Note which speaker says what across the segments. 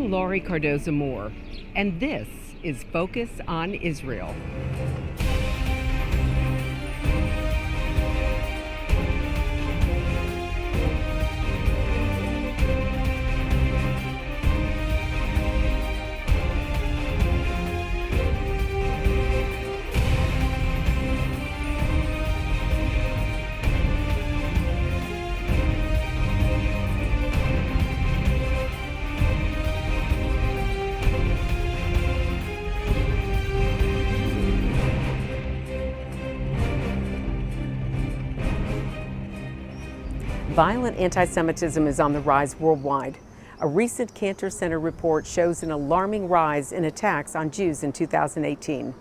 Speaker 1: I'm Laurie Cardoza-Moore, and this is Focus on Israel. Violent anti-Semitism is on the rise worldwide. A recent Cantor Center report shows an alarming rise in attacks on Jews in 2018.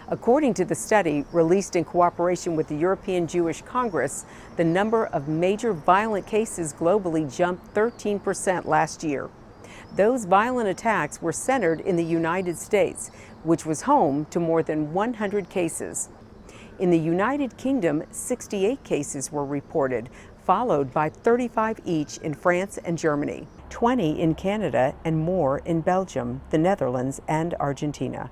Speaker 1: According to the study, released in cooperation with the European Jewish Congress, the number of major violent cases globally jumped 13% last year. Those violent attacks were centered in the United States, which was home to more than 100 cases. In the United Kingdom, 68 cases were reported, followed by 35 each in France and Germany, 20 in Canada, and more in Belgium, the Netherlands, and Argentina.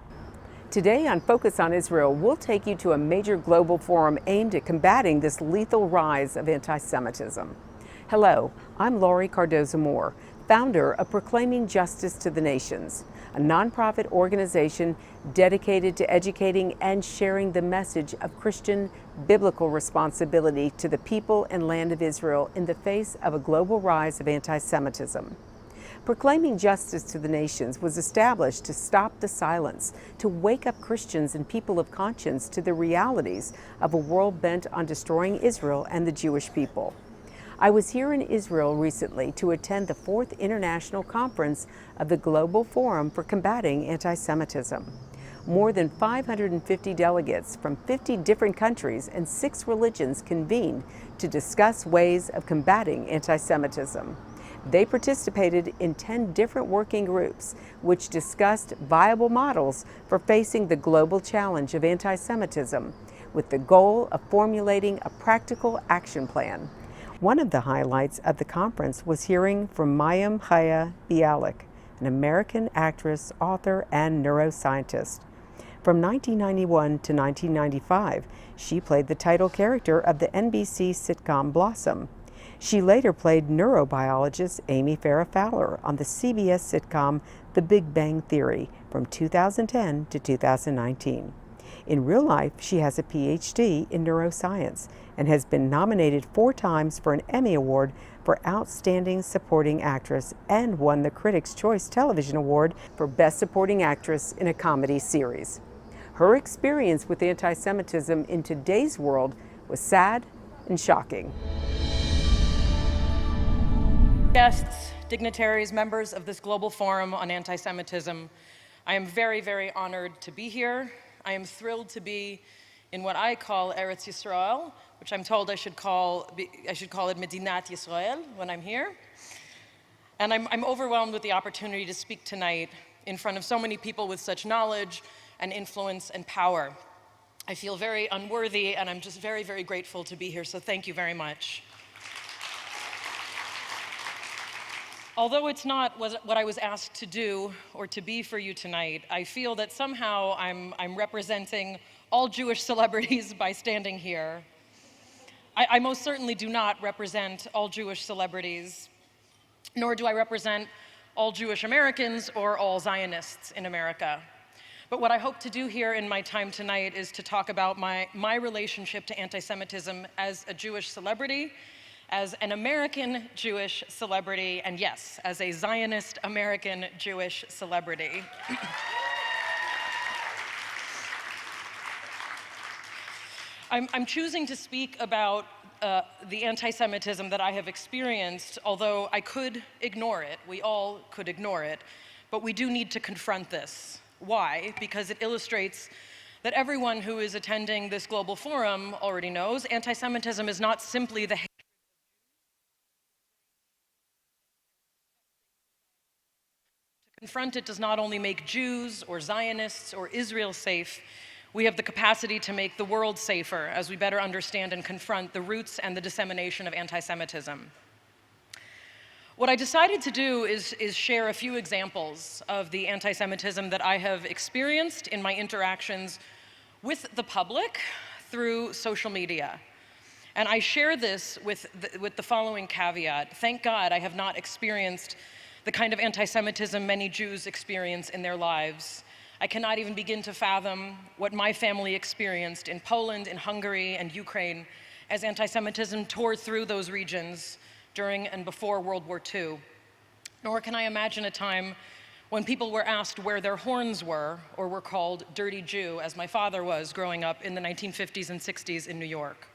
Speaker 1: Today on Focus on Israel, we'll take you to a major global forum aimed at combating this lethal rise of anti-Semitism. Hello, I'm Laurie Cardoza-Moore, founder of Proclaiming Justice to the Nations, a nonprofit organization dedicated to educating and sharing the message of Christian biblical responsibility to the people and land of Israel in the face of a global rise of anti-Semitism. Proclaiming Justice to the Nations was established to stop the silence, to wake up Christians and people of conscience to the realities of a world bent on destroying Israel and the Jewish people. I was here in Israel recently to attend the 4th International Conference of the Global Forum for Combating Antisemitism. More than 550 delegates from 50 different countries and 6 religions convened to discuss ways of combating anti-Semitism. They participated in 10 different working groups, which discussed viable models for facing the global challenge of anti-Semitism, with the goal of formulating a practical action plan. One of the highlights of the conference was hearing from Mayim Chaya Bialik, an American actress, author, and neuroscientist. From 1991 to 1995, she played the title character of the NBC sitcom Blossom. She later played neurobiologist Amy Farrah Fowler on the CBS sitcom The Big Bang Theory from 2010 to 2019. In real life, she has a PhD in neuroscience and has been nominated 4 times for an Emmy Award for Outstanding Supporting Actress and won the Critics' Choice Television Award for Best Supporting Actress in a Comedy Series. Her experience with anti-Semitism in today's world was sad and shocking.
Speaker 2: Guests, dignitaries, members of this global forum on anti-Semitism, I am very, very honored to be here. I am thrilled to be in what I call Eretz Yisrael, which I'm told I should call it Medinat Yisrael when I'm here. And I'm overwhelmed with the opportunity to speak tonight in front of so many people with such knowledge and influence and power. I feel very unworthy, and I'm just very, very grateful to be here, so thank you very much. Although it's not what I was asked to do or to be for you tonight, I feel that somehow I'm representing all Jewish celebrities by standing here. I most certainly do not represent all Jewish celebrities, nor do I represent all Jewish Americans or all Zionists in America. But what I hope to do here in my time tonight is to talk about my relationship to anti-Semitism as a Jewish celebrity, as an American Jewish celebrity, and yes, as a Zionist American Jewish celebrity. I'm choosing to speak about the anti-Semitism that I have experienced, although I could ignore it. We all could ignore it, but we do need to confront this. Why? Because it illustrates that everyone who is attending this global forum already knows anti-Semitism is not simply the confront it does not only make Jews or Zionists or Israel safe, we have the capacity to make the world safer as we better understand and confront the roots and the dissemination of anti-Semitism. What I decided to do is share a few examples of the anti-Semitism that I have experienced in my interactions with the public through social media. And I share this with the following caveat. Thank God I have not experienced the kind of anti-Semitism many Jews experience in their lives. I cannot even begin to fathom what my family experienced in Poland, in Hungary, and Ukraine as anti-Semitism tore through those regions during and before World War II. Nor can I imagine a time when people were asked where their horns were, or were called dirty Jew, as my father was growing up in the 1950s and 60s in New York.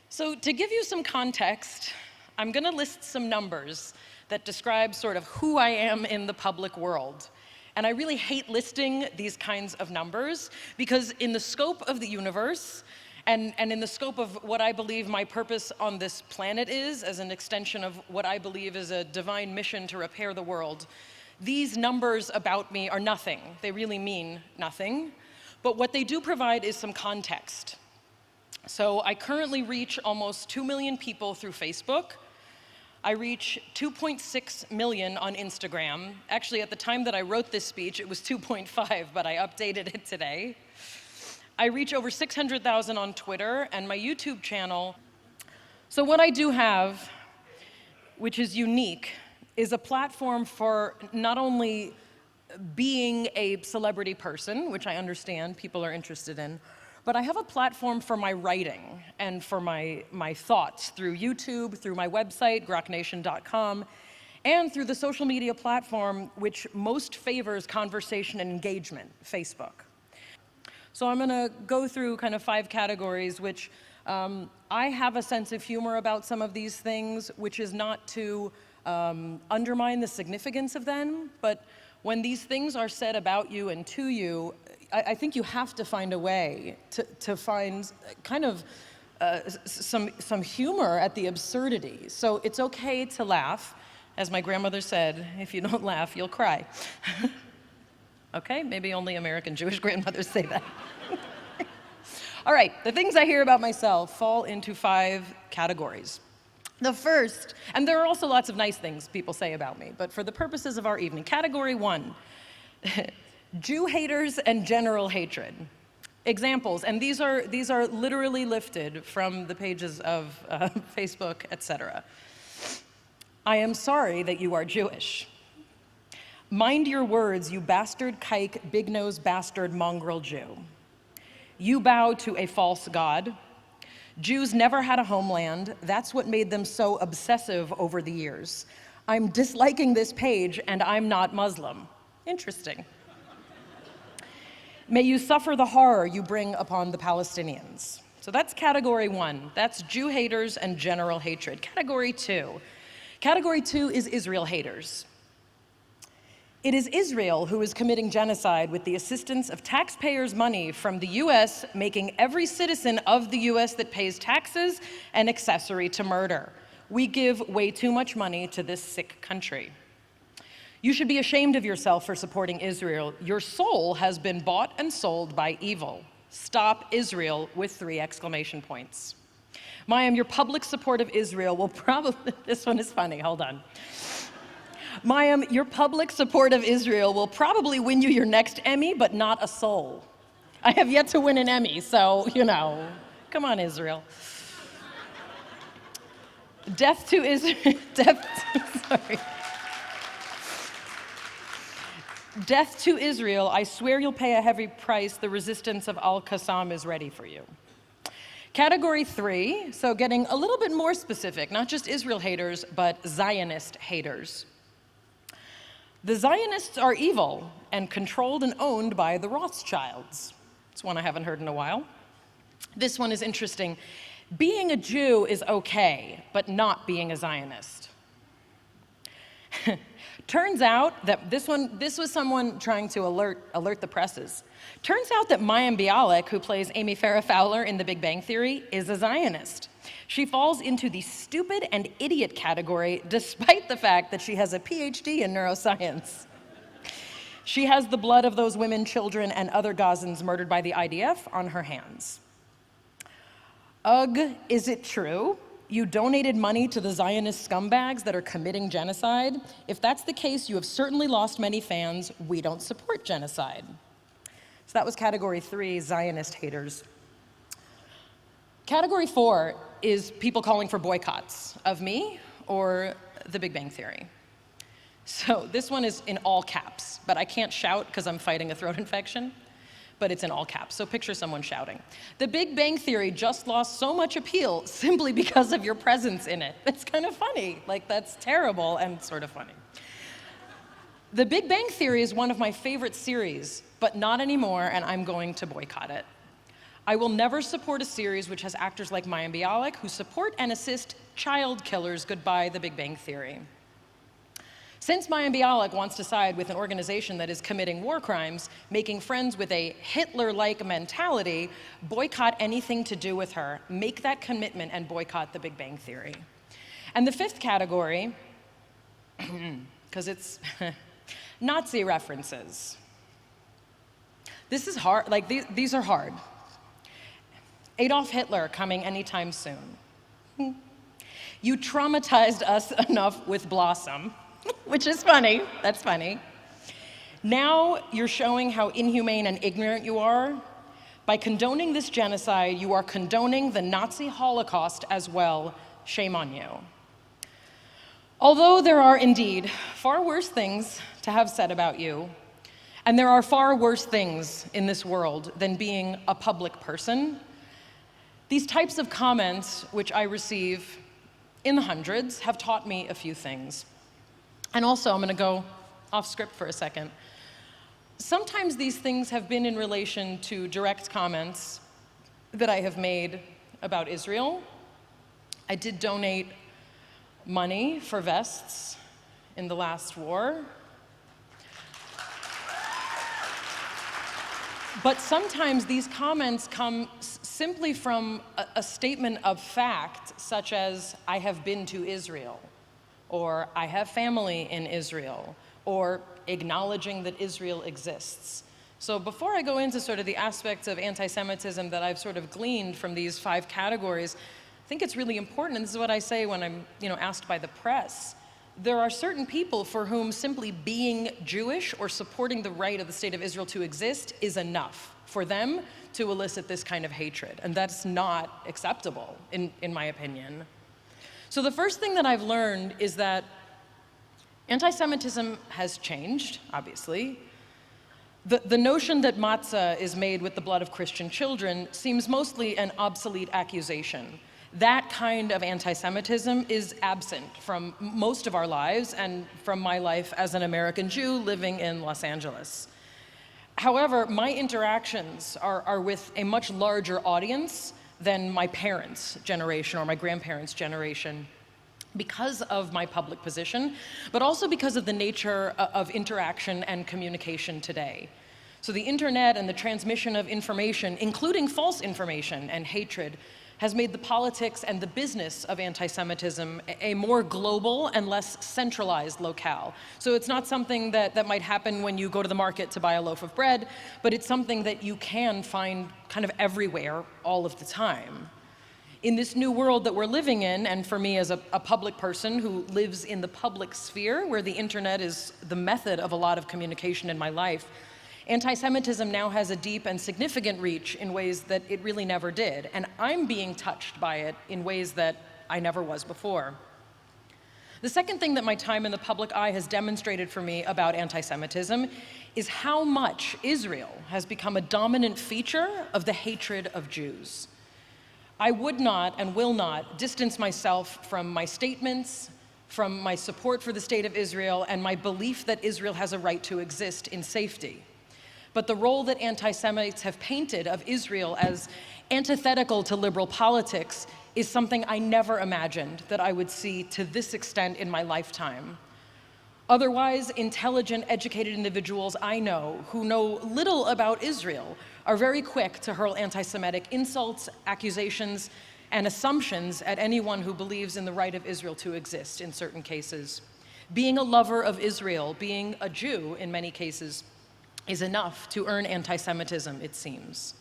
Speaker 2: So to give you some context, I'm gonna list some numbers that describe sort of who I am in the public world. And I really hate listing these kinds of numbers because in the scope of the universe, and in the scope of what I believe my purpose on this planet is, as an extension of what I believe is a divine mission to repair the world, these numbers about me are nothing. They really mean nothing. But what they do provide is some context. So I currently reach almost 2 million people through Facebook. I reach 2.6 million on Instagram. Actually, at the time that I wrote this speech, it was 2.5, but I updated it today. I reach over 600,000 on Twitter and my YouTube channel. So what I do have, which is unique, is a platform for not only being a celebrity person, which I understand people are interested in, but I have a platform for my writing and for my thoughts through YouTube, through my website, groknation.com, and through the social media platform which most favors conversation and engagement, Facebook. So I'm gonna go through kind of 5 categories, which I have a sense of humor about some of these things, which is not to undermine the significance of them, but when these things are said about you and to you, I think you have to find a way to find kind of some humor at the absurdity. So it's okay to laugh. As my grandmother said, if you don't laugh, you'll cry. Okay, maybe only American Jewish grandmothers say that. All right, the things I hear about myself fall into 5 categories. The first, and there are also lots of nice things people say about me, but for the purposes of our evening, category 1, Jew haters and general hatred. Examples, and these are literally lifted from the pages of Facebook, etc. I am sorry that you are Jewish. Mind your words, you bastard kike, big-nosed bastard mongrel Jew. You bow to a false god. Jews never had a homeland. That's what made them so obsessive over the years. I'm disliking this page and I'm not Muslim. Interesting. May you suffer the horror you bring upon the Palestinians. So that's category 1. That's Jew haters and general hatred. Category 2. Category 2 is Israel haters. It is Israel who is committing genocide with the assistance of taxpayers' money from the US, making every citizen of the US that pays taxes an accessory to murder. We give way too much money to this sick country. You should be ashamed of yourself for supporting Israel. Your soul has been bought and sold by evil. Stop Israel with 3 exclamation points. Mayim, your public support of Israel will probably, this one is funny, hold on. Mayim, your public support of Israel will probably win you your next Emmy, but not a soul. I have yet to win an Emmy, so, you know, come on, Israel. Death to Israel, sorry. Death to Israel, I swear you'll pay a heavy price. The resistance of Al-Qassam is ready for you. Category 3, so getting a little bit more specific, not just Israel haters, but Zionist haters. The Zionists are evil and controlled and owned by the Rothschilds. It's one I haven't heard in a while. This one is interesting. Being a Jew is okay, but not being a Zionist. Turns out that this was someone trying to alert the presses. Turns out that Mayim Bialik, who plays Amy Farrah Fowler in The Big Bang Theory, is a Zionist. She falls into the stupid and idiot category despite the fact that she has a PhD in neuroscience. She has the blood of those women, children, and other Gazans murdered by the IDF on her hands. Ugh, is it true? You donated money to the Zionist scumbags that are committing genocide. If that's the case, you have certainly lost many fans. We don't support genocide. So that was category 3, Zionist haters. Category 4 is people calling for boycotts of me or the Big Bang Theory. So this one is in all caps, but I can't shout because I'm fighting a throat infection, but it's in all caps, so picture someone shouting. The Big Bang Theory just lost so much appeal simply because of your presence in it. It's kind of funny, like that's terrible and sort of funny. The Big Bang Theory is one of my favorite series, but not anymore, and I'm going to boycott it. I will never support a series which has actors like Mayim Bialik who support and assist child killers. Goodbye, The Big Bang Theory. Since Mayim Bialik wants to side with an organization that is committing war crimes, making friends with a Hitler-like mentality, boycott anything to do with her. Make that commitment and boycott The Big Bang Theory. And the 5th category, because it's Nazi references. This is hard, like these are hard. Adolf Hitler coming anytime soon. You traumatized us enough with Blossom, which is funny, that's funny. Now you're showing how inhumane and ignorant you are. By condoning this genocide, you are condoning the Nazi Holocaust as well. Shame on you. Although there are indeed far worse things to have said about you, and there are far worse things in this world than being a public person, these types of comments, which I receive in the hundreds, have taught me a few things. And also, I'm going to go off script for a second. Sometimes these things have been in relation to direct comments that I have made about Israel. I did donate money for vests in the last war. But sometimes these comments come simply from a statement of fact, such as, I have been to Israel, or I have family in Israel, or acknowledging that Israel exists. So before I go into sort of the aspects of anti-Semitism that I've sort of gleaned from these 5 categories, I think it's really important, and this is what I say when I'm asked by the press. There are certain people for whom simply being Jewish or supporting the right of the state of Israel to exist is enough for them to elicit this kind of hatred, and that's not acceptable, in my opinion. So the first thing that I've learned is that anti-Semitism has changed, obviously. The notion that matzah is made with the blood of Christian children seems mostly an obsolete accusation. That kind of anti-Semitism is absent from most of our lives and from my life as an American Jew living in Los Angeles. However, my interactions are with a much larger audience than my parents' generation or my grandparents' generation because of my public position, but also because of the nature of interaction and communication today. So the internet and the transmission of information, including false information and hatred, has made the politics and the business of anti-Semitism a more global and less centralized locale. So it's not something that might happen when you go to the market to buy a loaf of bread, but it's something that you can find kind of everywhere all of the time. In this new world that we're living in, and for me as a public person who lives in the public sphere, where the internet is the method of a lot of communication in my life, anti-Semitism now has a deep and significant reach in ways that it really never did, and I'm being touched by it in ways that I never was before. The second thing that my time in the public eye has demonstrated for me about anti-Semitism is how much Israel has become a dominant feature of the hatred of Jews. I would not and will not distance myself from my statements, from my support for the state of Israel, and my belief that Israel has a right to exist in safety. But the role that anti-Semites have painted of Israel as antithetical to liberal politics is something I never imagined that I would see to this extent in my lifetime. Otherwise, intelligent, educated individuals I know who know little about Israel are very quick to hurl anti-Semitic insults, accusations, and assumptions at anyone who believes in the right of Israel to exist in certain cases. Being a lover of Israel, being a Jew in many cases, is enough to earn anti-Semitism, it seems.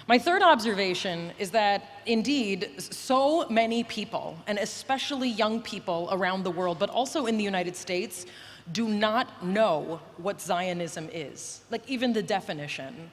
Speaker 2: My third observation is that, indeed, so many people, and especially young people around the world, but also in the United States, do not know what Zionism is, like even the definition.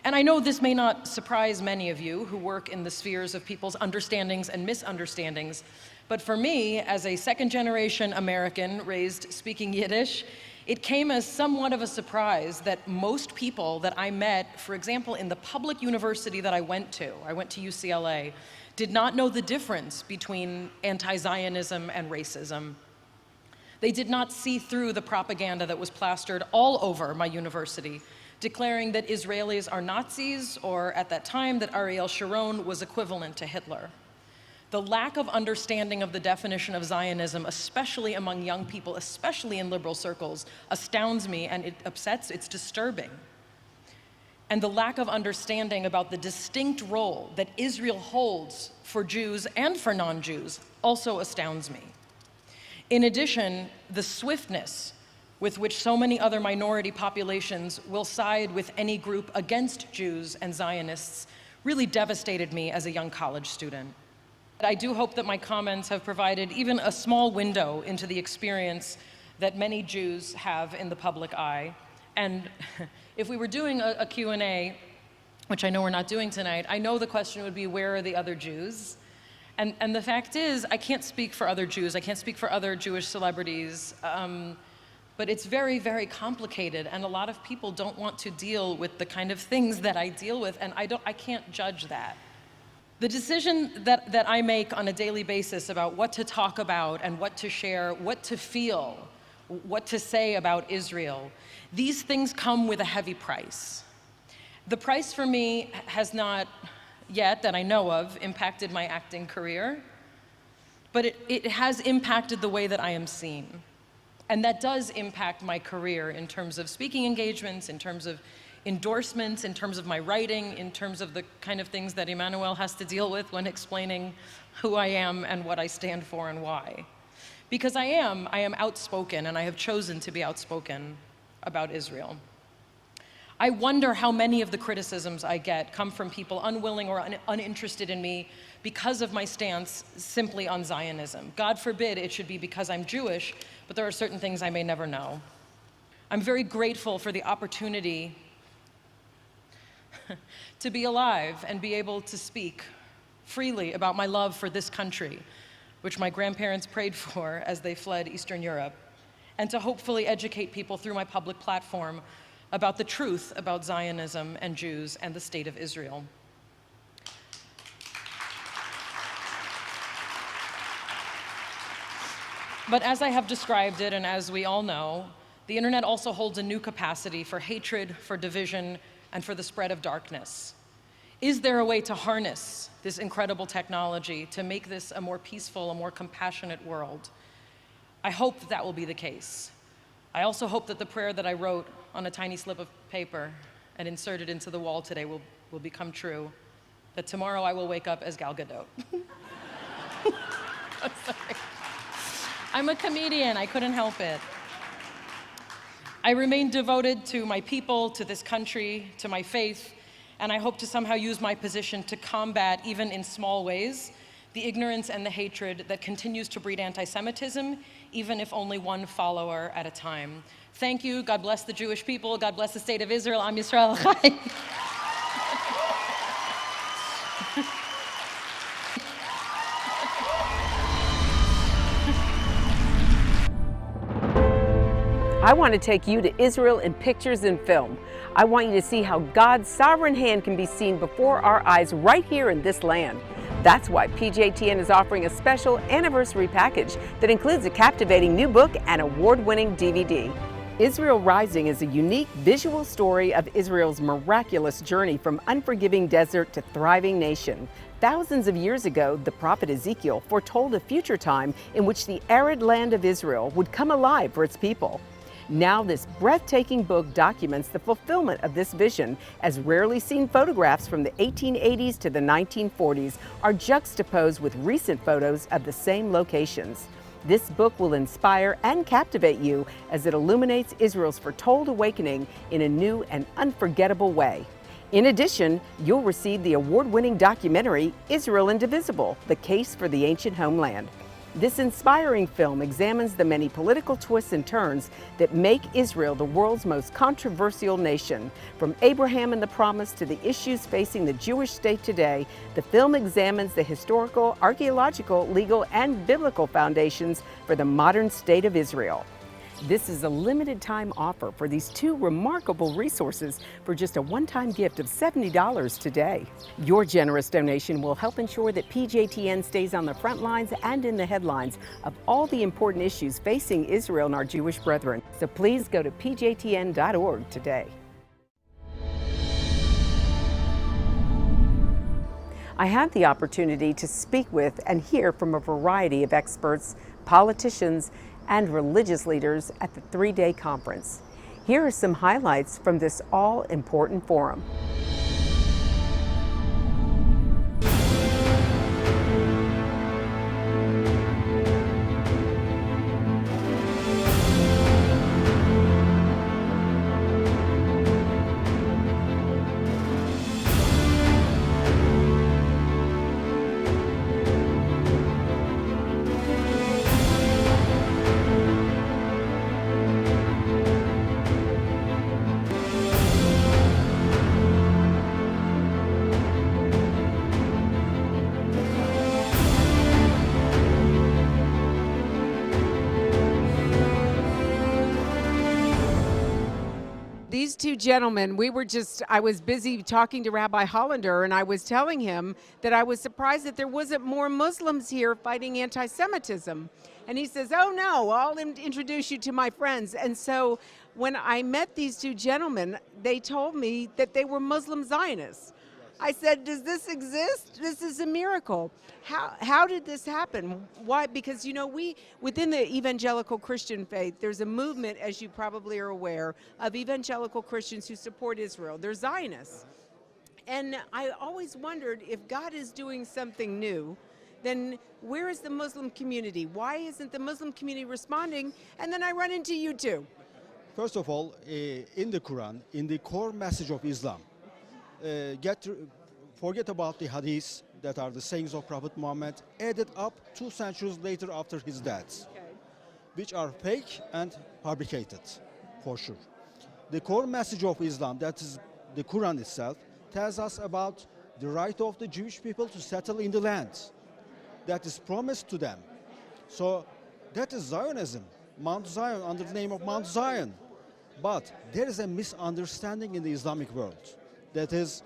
Speaker 2: And I know this may not surprise many of you who work in the spheres of people's understandings and misunderstandings, but for me, as a second-generation American raised speaking Yiddish, it came as somewhat of a surprise that most people that I met, for example, in the public university that I went to UCLA, did not know the difference between anti-Zionism and racism. They did not see through the propaganda that was plastered all over my university, declaring that Israelis are Nazis, or at that time that Ariel Sharon was equivalent to Hitler. The lack of understanding of the definition of Zionism, especially among young people, especially in liberal circles, astounds me, and it upsets, it's disturbing. And the lack of understanding about the distinct role that Israel holds for Jews and for non-Jews also astounds me. In addition, the swiftness with which so many other minority populations will side with any group against Jews and Zionists really devastated me as a young college student. I do hope that my comments have provided even a small window into the experience that many Jews have in the public eye. And if we were doing a Q&A, which I know we're not doing tonight, I know the question would be, where are the other Jews? And the fact is, I can't speak for other Jews, I can't speak for other Jewish celebrities, but it's very, very complicated, and a lot of people don't want to deal with the kind of things that I deal with, and I can't judge that. The decision that I make on a daily basis about what to talk about and what to share, what to feel, what to say about Israel, these things come with a heavy price. The price for me has not yet, that I know of, impacted my acting career, but it has impacted the way that I am seen. And that does impact my career in terms of speaking engagements, in terms of endorsements, in terms of my writing, in terms of the kind of things that Emmanuel has to deal with when explaining who I am and what I stand for and why. Because I am outspoken, and I have chosen to be outspoken about Israel. I wonder how many of the criticisms I get come from people unwilling or uninterested in me because of my stance simply on Zionism. God forbid it should be because I'm Jewish, but there are certain things I may never know. I'm very grateful for the opportunity to be alive and be able to speak freely about my love for this country, which my grandparents prayed for as they fled Eastern Europe, and to hopefully educate people through my public platform about the truth about Zionism and Jews and the state of Israel. But as I have described it, and as we all know, the internet also holds a new capacity for hatred, for division, and for the spread of darkness. Is there a way to harness this incredible technology to make this a more peaceful, a more compassionate world? I hope that will be the case. I also hope that the prayer that I wrote on a tiny slip of paper and inserted into the wall today will become true, that tomorrow I will wake up as Gal Gadot. I'm sorry. I'm a comedian, I couldn't help it. I remain devoted to my people, to this country, to my faith, and I hope to somehow use my position to combat, even in small ways, the ignorance and the hatred that continues to breed anti-Semitism, even if only one follower at a time. Thank you. God bless the Jewish people. God bless the state of Israel. Am Yisrael Chai.
Speaker 1: I want to take you to Israel in pictures and film. I want you to see how God's sovereign hand can be seen before our eyes right here in this land. That's why PJTN is offering a special anniversary package that includes a captivating new book and award-winning DVD. Israel Rising is a unique visual story of Israel's miraculous journey from unforgiving desert to thriving nation. Thousands of years ago, the prophet Ezekiel foretold a future time in which the arid land of Israel would come alive for its people. Now this breathtaking book documents the fulfillment of this vision, as rarely seen photographs from the 1880s to the 1940s are juxtaposed with recent photos of the same locations. This book will inspire and captivate you as it illuminates Israel's foretold awakening in a new and unforgettable way. In addition, you'll receive the award-winning documentary, Israel Indivisible: The Case for the Ancient Homeland. This inspiring film examines the many political twists and turns that make Israel the world's most controversial nation. From Abraham and the Promise to the issues facing the Jewish state today, the film examines the historical, archaeological, legal, and biblical foundations for the modern state of Israel. This is a limited time offer for these two remarkable resources for just a one-time gift of $70 today. Your generous donation will help ensure that PJTN stays on the front lines and in the headlines of all the important issues facing Israel and our Jewish brethren. So please go to pjtn.org today. I had the opportunity to speak with and hear from a variety of experts, politicians, and religious leaders at the three-day conference. Here are some highlights from this all-important forum. These two gentlemen, I was busy talking to Rabbi Hollander, and I was telling him that I was surprised that there wasn't more Muslims here fighting anti-Semitism. And he says, oh no, I'll introduce you to my friends. And so when I met these two gentlemen, they told me that they were Muslim Zionists. I said, does this exist? This is a miracle. How did this happen? Why? Because, you know, within the evangelical Christian faith, there's a movement, as you probably are aware, of evangelical Christians who support Israel. They're Zionists. And I always wondered, if God is doing something new, then where is the Muslim community? Why isn't the Muslim community responding? And then I run into you two.
Speaker 3: First of all, in the Quran, in the core message of Islam, forget about the hadiths that are the sayings of Prophet Muhammad, added up 2 centuries later after his death, which are fake and fabricated, for sure. The core message of Islam, that is the Quran itself, tells us about the right of the Jewish people to settle in the land that is promised to them. So that is Zionism, Mount Zion, under the name of Mount Zion. But there is a misunderstanding in the Islamic world. That is,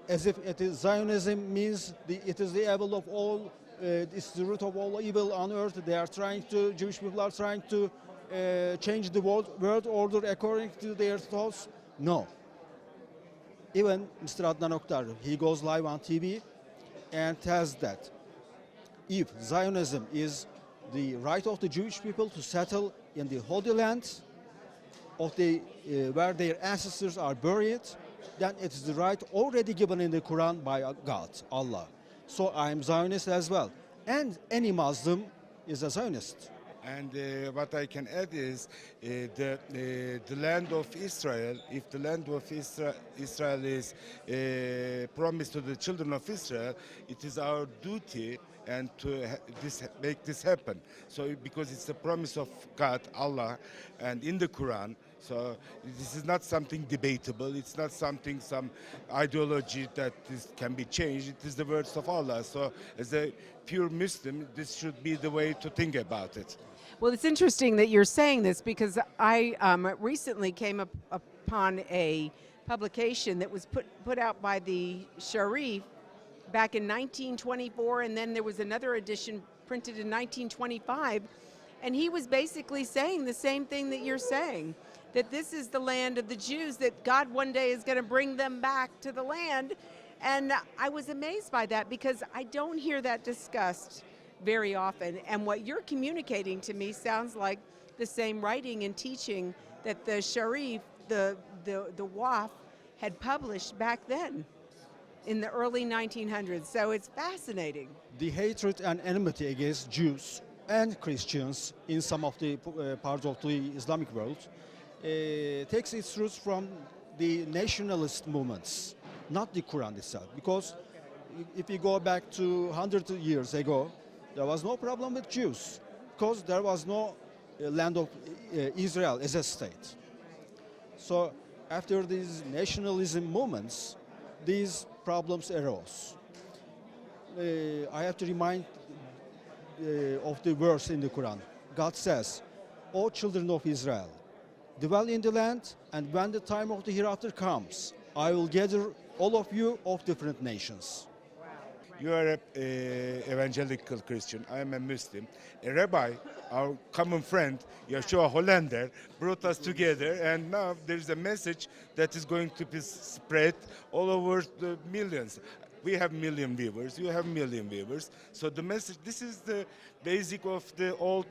Speaker 3: as if Zionism means it is the evil of all, it's the root of all evil on earth. Jewish people are trying to change the world order according to their thoughts. No. Even Mr. Adnan Oktar, he goes live on TV and tells that if Zionism is the right of the Jewish people to settle in the Holy Land of where their ancestors are buried, then it is the right already given in the Quran by God, Allah. So I am Zionist as well. And any Muslim is a Zionist.
Speaker 4: And what I can add is the land of Israel, if the land of Israel is promised to the children of Israel, it is our duty and to make this happen. So because it's the promise of God, Allah, and in the Quran, so this is not something debatable. It's not something, some ideology that can be changed. It is the words of Allah. So as a pure Muslim, this should be the way to think about it.
Speaker 1: Well, it's interesting that you're saying this, because I recently came upon a publication that was put out by the Sharif back in 1924, and then there was another edition printed in 1925, and he was basically saying the same thing that you're saying, that this is the land of the Jews, that God one day is going to bring them back to the land. And I was amazed by that, because I don't hear that discussed very often. And what you're communicating to me sounds like the same writing and teaching that the Sharif, the Waf, had published back then in the early 1900s. So it's fascinating.
Speaker 3: The hatred and enmity against Jews and Christians in some of the parts of the Islamic world takes its roots from the nationalist movements not the Quran itself. Because if you go back to 100 years ago, there was no problem with Jews because there was no land of Israel as a state. So after these nationalism movements, these problems arose. I have to remind of the verse in the Quran. God says, "O children of Israel, dwell in the land, and when the time of the hereafter comes, I will gather all of you of different nations."
Speaker 4: You are an evangelical Christian. I am a Muslim. A rabbi, our common friend, Yeshua Hollander, brought us together, and now there is a message that is going to be spread all over the millions. We have million viewers, you have million viewers. So the message, this is the basic of the old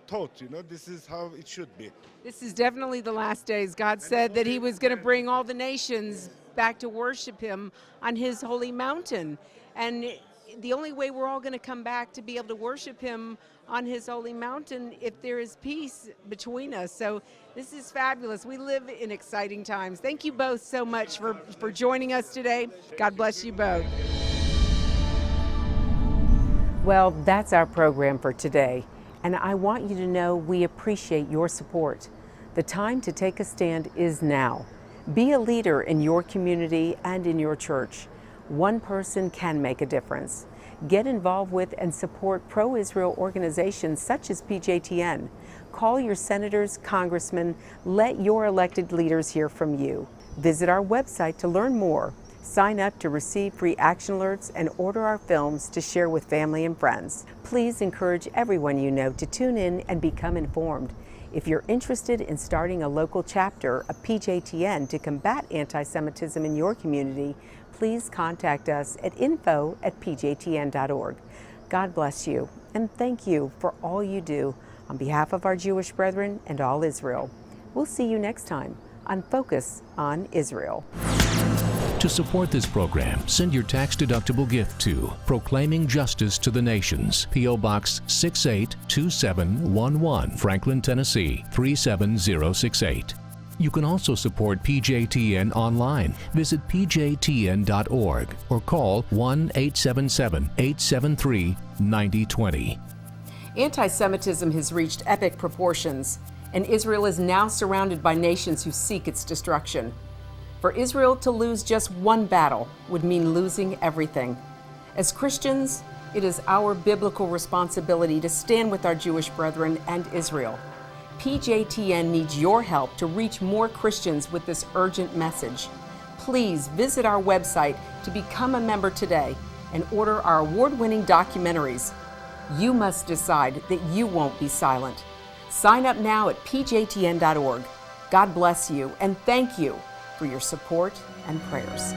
Speaker 4: thought, you know, this is how it should be.
Speaker 1: This is definitely the last days. God said that he was going to bring all the nations back to worship him on his holy mountain. And the only way we're all going to come back to be able to worship him on his holy mountain if there is peace between us. So this is fabulous. We live in exciting times. Thank you both so much for joining us today. God bless you both. Well, that's our program for today. And I want you to know we appreciate your support. The time to take a stand is now. Be a leader in your community and in your church. One person can make a difference. Get involved with and support pro-Israel organizations such as PJTN. Call your senators, congressmen, let your elected leaders hear from you. Visit our website to learn more. Sign up to receive free action alerts and order our films to share with family and friends. Please encourage everyone you know to tune in and become informed. If you're interested in starting a local chapter of PJTN to combat anti-Semitism in your community, please contact us at info@pjtn.org. God bless you, and thank you for all you do on behalf of our Jewish brethren and all Israel. We'll see you next time on Focus on Israel.
Speaker 5: To support this program, send your tax-deductible gift to Proclaiming Justice to the Nations, P.O. Box 682711, Franklin, Tennessee 37068. You can also support PJTN online. Visit pjtn.org or call 1-877-873-9020.
Speaker 1: Anti-Semitism has reached epic proportions, and Israel is now surrounded by nations who seek its destruction. For Israel to lose just one battle would mean losing everything. As Christians, it is our biblical responsibility to stand with our Jewish brethren and Israel. PJTN needs your help to reach more Christians with this urgent message. Please visit our website to become a member today and order our award-winning documentaries. You must decide that you won't be silent. Sign up now at pjtn.org. God bless you, and thank you for your support and prayers.